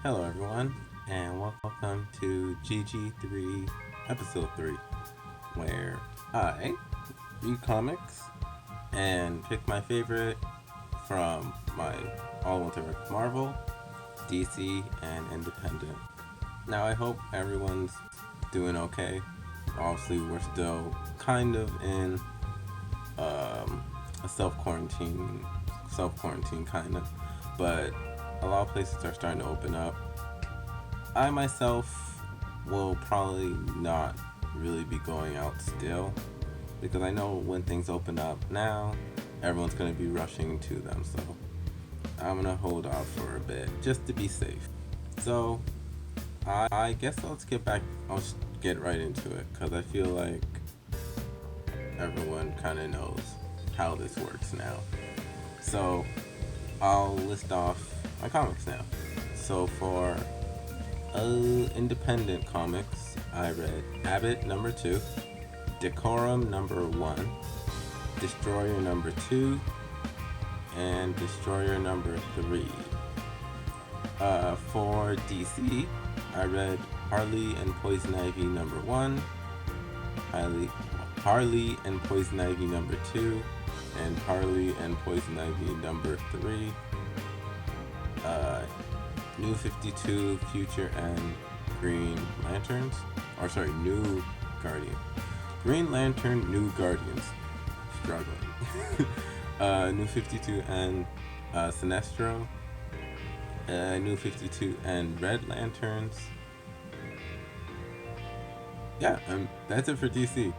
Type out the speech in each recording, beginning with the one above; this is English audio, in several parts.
Hello, everyone, and welcome to GG3 Episode 3, where I read comics and pick my favorite from my all winter Marvel, DC, and Independent. Now, I hope everyone's doing okay. Obviously, we're still kind of in a self quarantine kind of, but a lot of places are starting to open up. I myself will probably not really be going out still because I know when things open up now, everyone's going to be rushing to them. So I'm going to hold off for a bit just to be safe. So I guess I'll just get right into it because I feel like everyone kind of knows how this works now. So I'll list off my comics now. So for independent comics, I read Abbott number 2, Decorum number 1, Destroyer number 2, and Destroyer number 3. For DC, I read Harley and Poison Ivy number 1, Harley and Poison Ivy number 2, and Harley and Poison Ivy number 3. New 52, Future, and Green Lanterns. Or sorry, New Guardian. Green Lantern, New Guardians. Struggling. New 52 and Sinestro. New 52 and Red Lanterns. Yeah, that's it for DC.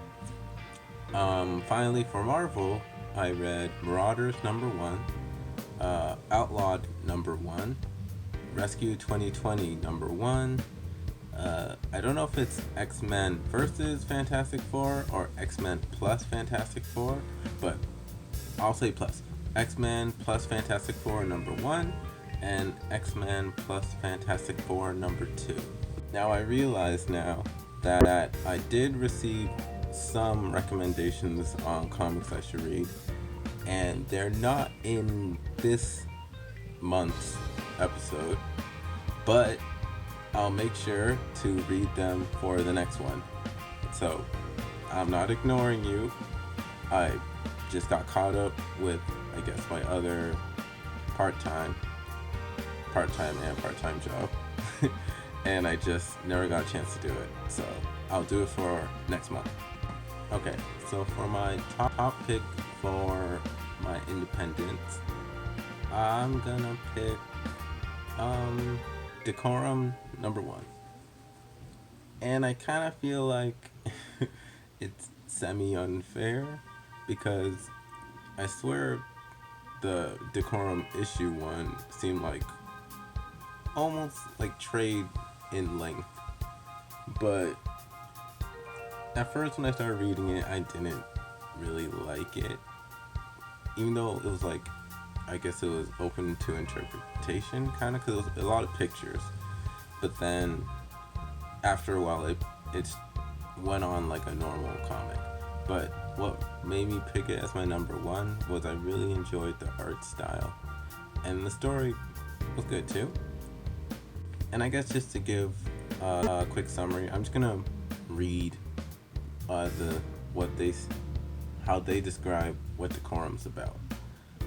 Finally, for Marvel, I read Marauders number 1, Outlawed number 1, Rescue 2020 number 1. I don't know if it's X-Men versus Fantastic Four or X-Men plus Fantastic Four, but I'll say plus. X-Men plus Fantastic Four number 1 and X-Men plus Fantastic Four number 2. Now I realize now that I did receive some recommendations on comics I should read, and they're not in this month's episode, but I'll make sure to read them for the next one. So I'm not ignoring you. I just got caught up with, I guess, my other part-time and part-time job. And I just never got a chance to do it. So I'll do it for next month. Okay, so for my top pick for my independents, I'm gonna pick Decorum number 1. And I kind of feel like it's semi-unfair because I swear the Decorum issue 1 seemed like almost like trade in length. But at first when I started reading it, I didn't really like it. Even though it was like, I guess it was open to interpretation, kind of, because it was a lot of pictures. But then, after a while, it went on like a normal comic. But what made me pick it as my number 1 was I really enjoyed the art style. And the story was good too. And I guess just to give a quick summary, I'm just gonna read how they describe what Decorum's about.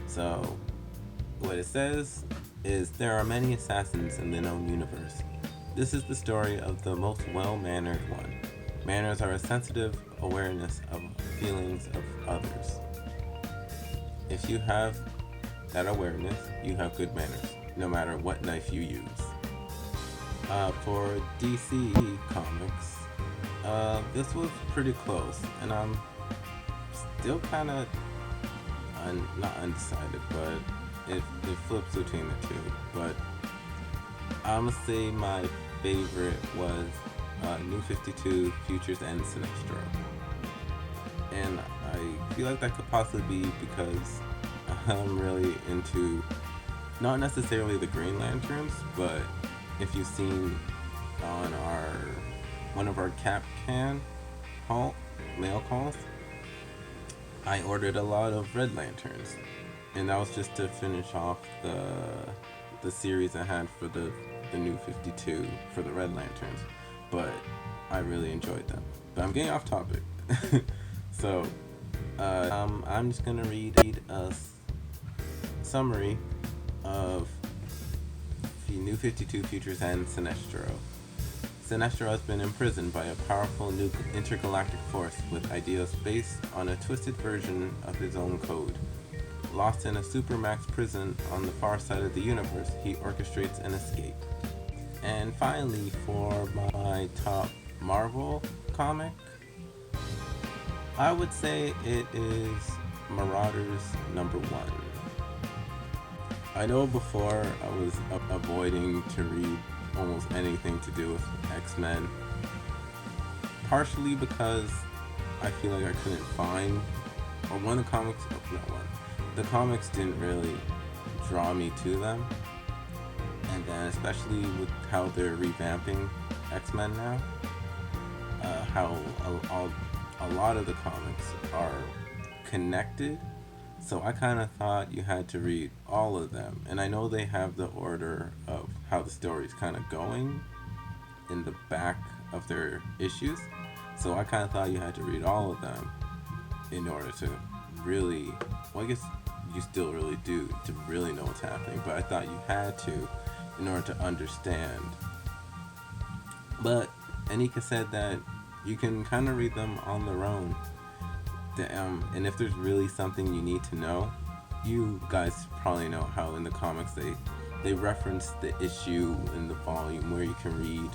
So, what it says is there are many assassins in the known universe. This is the story of the most well-mannered one. Manners are a sensitive awareness of feelings of others. If you have that awareness, you have good manners, no matter what knife you use. For DC Comics, this was pretty close, and I'm still kind of not undecided, but it flips between the two. But I'm gonna say my favorite was New 52, Futures, and Sinestro. And I feel like that could possibly be because I'm really into not necessarily the Green Lanterns, but if you've seen on one of our Cap Can mail calls, I ordered a lot of Red Lanterns, and that was just to finish off the series I had for the the New 52 for the Red Lanterns, but I really enjoyed them. But I'm getting off topic. So, I'm just gonna read a summary of the New 52 Futures and Sinestro. Sinestro has been imprisoned by a powerful new intergalactic force with ideas based on a twisted version of his own code. Lost in a supermax prison on the far side of the universe, he orchestrates an escape. And finally, for my top Marvel comic, I would say it is Marauders #1. I know before I was avoiding to read almost anything to do with X-Men, partially because I feel like I couldn't find, or one of the comics, the comics didn't really draw me to them, and then especially with how they're revamping X-Men now, how a lot of the comics are connected, so I kind of thought you had to read all of them, and I know they have the order of how the story's kind of going in the back of their issues, so I kind of thought you had to read all of them in order to really, well, I guess you still really do, to really know what's happening, but I thought you had to in order to understand. But Anika said that you can kind of read them on their own. And if there's really something you need to know, you guys probably know how in the comics they reference the issue in the volume where you can read,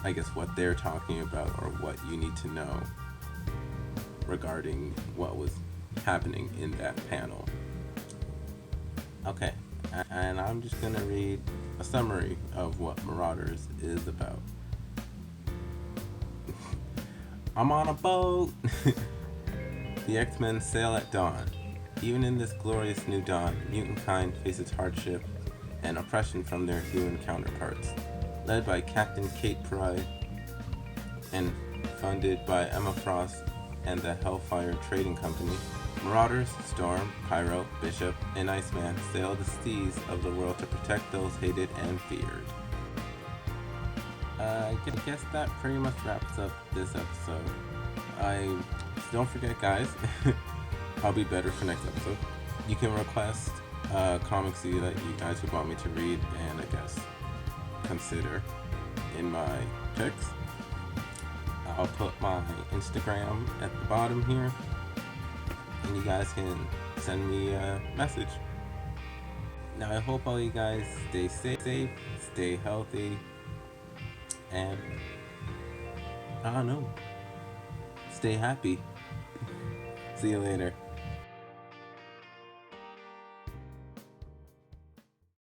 I guess, what they're talking about or what you need to know regarding what was happening in that panel. Okay, and I'm just gonna read a summary of what Marauders is about. I'm on a boat! The X-Men sail at dawn. Even in this glorious new dawn, mutant kind faces hardship and oppression from their human counterparts. Led by Captain Kate Pryde and funded by Emma Frost and the Hellfire Trading Company, Marauders, Storm, Pyro, Bishop, and Iceman sail the seas of the world to protect those hated and feared. I guess that pretty much wraps up this episode. Don't forget, guys, I'll be better for next episode. You can request comics that you guys would want me to read and I guess consider in my picks. I'll put my Instagram at the bottom here, and you guys can send me a message. Now, I hope all you guys stay safe, stay healthy, and I don't know, stay happy. See you later.